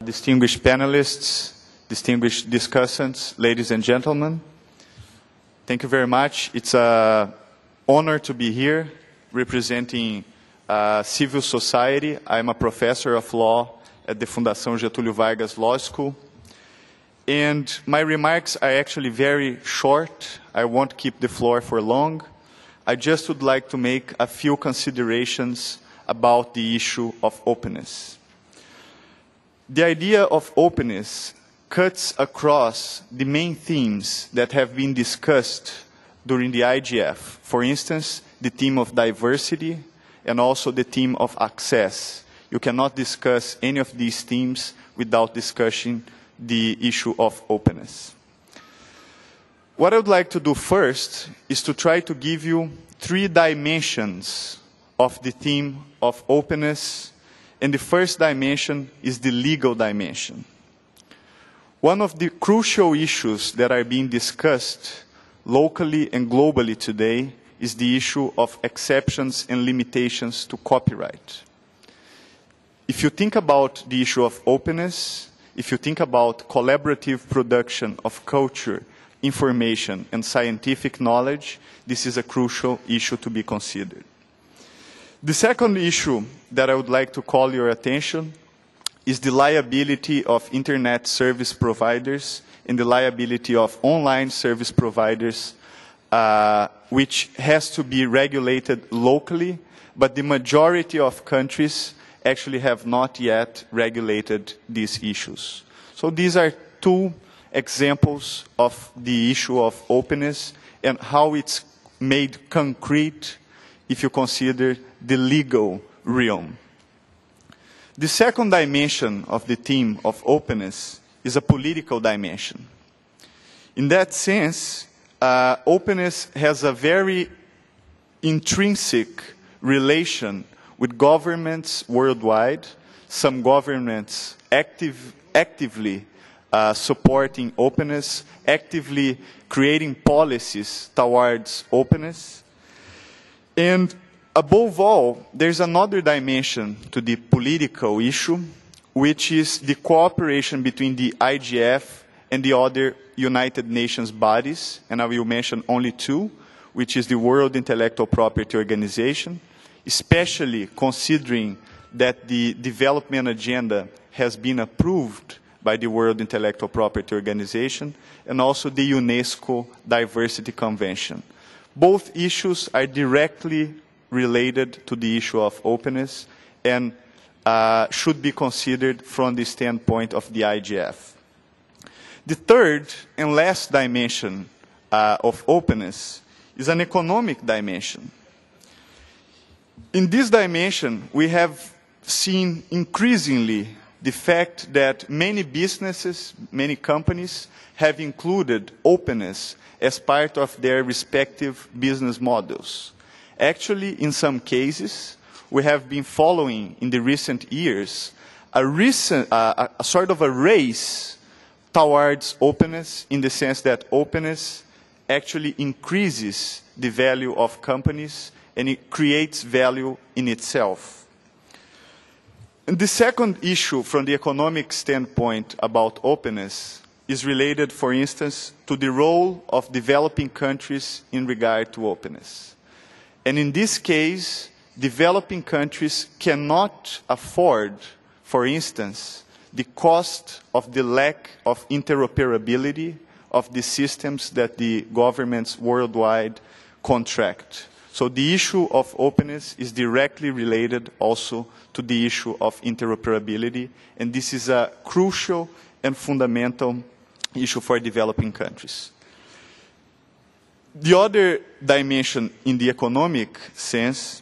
Distinguished panelists, distinguished discussants, ladies and gentlemen, thank you very much. It's an honor to be here representing civil society. I'm a professor of law at the Fundação Getúlio Vargas Law School. And my remarks are actually very short. I won't keep the floor for long. I just would like to make a few considerations about the issue of openness. The idea of openness cuts across the main themes that have been discussed during the IGF. For instance, the theme of diversity and also the theme of access. You cannot discuss any of these themes without discussing the issue of openness. What I would like to do first is to try to give you 3 dimensions of the theme of openness. And the first dimension is the legal dimension. One of the crucial issues that are being discussed locally and globally today is the issue of exceptions and limitations to copyright. If you think about the issue of openness, if you think about collaborative production of culture, information, and scientific knowledge, this is a crucial issue to be considered. The second issue that I would like to call your attention is the liability of internet service providers and the liability of online service providers, which has to be regulated locally, but the majority of countries actually have not yet regulated these issues. So these are 2 examples of the issue of openness and how it's made concrete if you consider the legal realm. The second dimension of the theme of openness is a political dimension. In that sense, openness has a very intrinsic relation with governments worldwide, some governments actively supporting openness, actively creating policies towards openness. And above all, there's another dimension to the political issue, which is the cooperation between the IGF and the other United Nations bodies, and I will mention only 2, which is the World Intellectual Property Organization, especially considering that the development agenda has been approved by the World Intellectual Property Organization, and also the UNESCO Diversity Convention. Both issues are directly related to the issue of openness and should be considered from the standpoint of the IGF. The third and last dimension of openness is an economic dimension. In this dimension, we have seen increasingly the fact that many businesses, many companies have included openness as part of their respective business models. Actually, in some cases, we have been following in the recent years a sort of a race towards openness, in the sense that openness actually increases the value of companies and it creates value in itself. And the second issue from the economic standpoint about openness is related, for instance, to the role of developing countries in regard to openness. And in this case, developing countries cannot afford, for instance, the cost of the lack of interoperability of the systems that the governments worldwide contract. So the issue of openness is directly related also to the issue of interoperability, and this is a crucial and fundamental issue for developing countries. The other dimension in the economic sense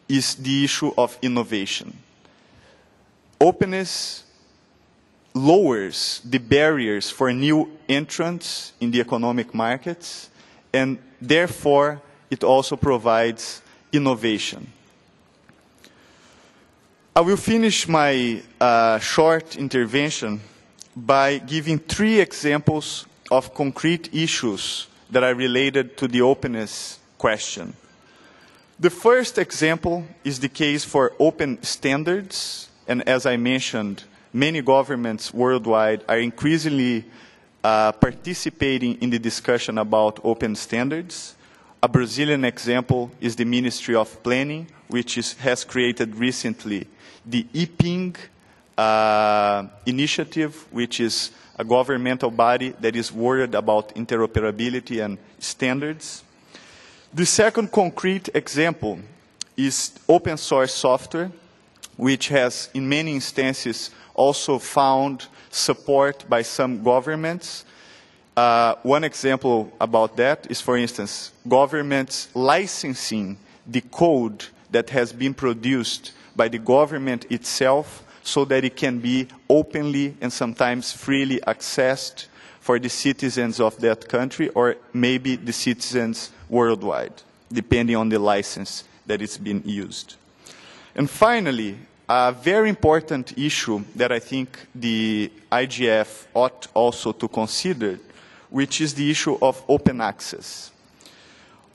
is the issue of innovation. Openness lowers the barriers for new entrants in the economic markets, and therefore it also provides innovation. I will finish my short intervention by giving 3 examples of concrete issues that are related to the openness question. The first example is the case for open standards and as I mentioned, many governments worldwide are increasingly participating in the discussion about open standards. A Brazilian example is the Ministry of Planning, which has created recently the EPING initiative, which is a governmental body that is worried about interoperability and standards. The second concrete example is open source software, which has in many instances also found support by some governments. One example about that is, for instance, governments licensing the code that has been produced by the government itself so that it can be openly and sometimes freely accessed for the citizens of that country, or maybe the citizens worldwide, depending on the license that it's been used. And finally, a very important issue that I think the IGF ought also to consider, which is the issue of open access.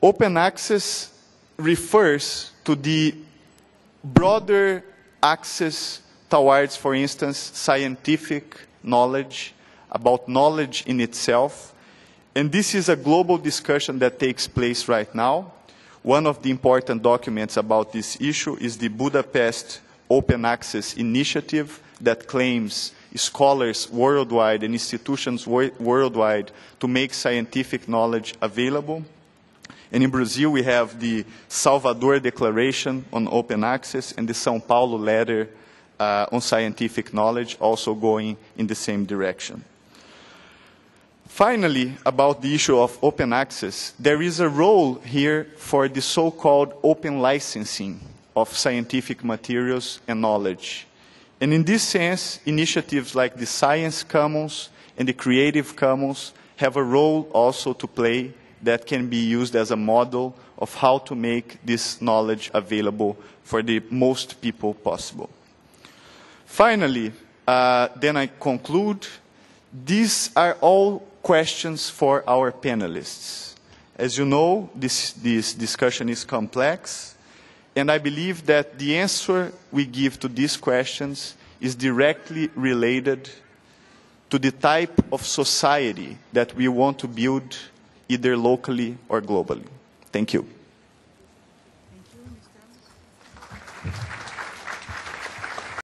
Open access refers to the broader access towards, for instance, scientific knowledge, about knowledge in itself. And this is a global discussion that takes place right now. One of the important documents about this issue is the Budapest Open Access Initiative that claims scholars worldwide and institutions worldwide to make scientific knowledge available. And in Brazil, we have the Salvador Declaration on Open Access and the São Paulo Letter on scientific knowledge, also going in the same direction. Finally, about the issue of open access, there is a role here for the so-called open licensing of scientific materials and knowledge. And in this sense, initiatives like the Science Commons and the Creative Commons have a role also to play that can be used as a model of how to make this knowledge available for the most people possible. Finally, then I conclude, these are all questions for our panelists. As you know, this discussion is complex, and I believe that the answer we give to these questions is directly related to the type of society that we want to build either locally or globally. Thank you.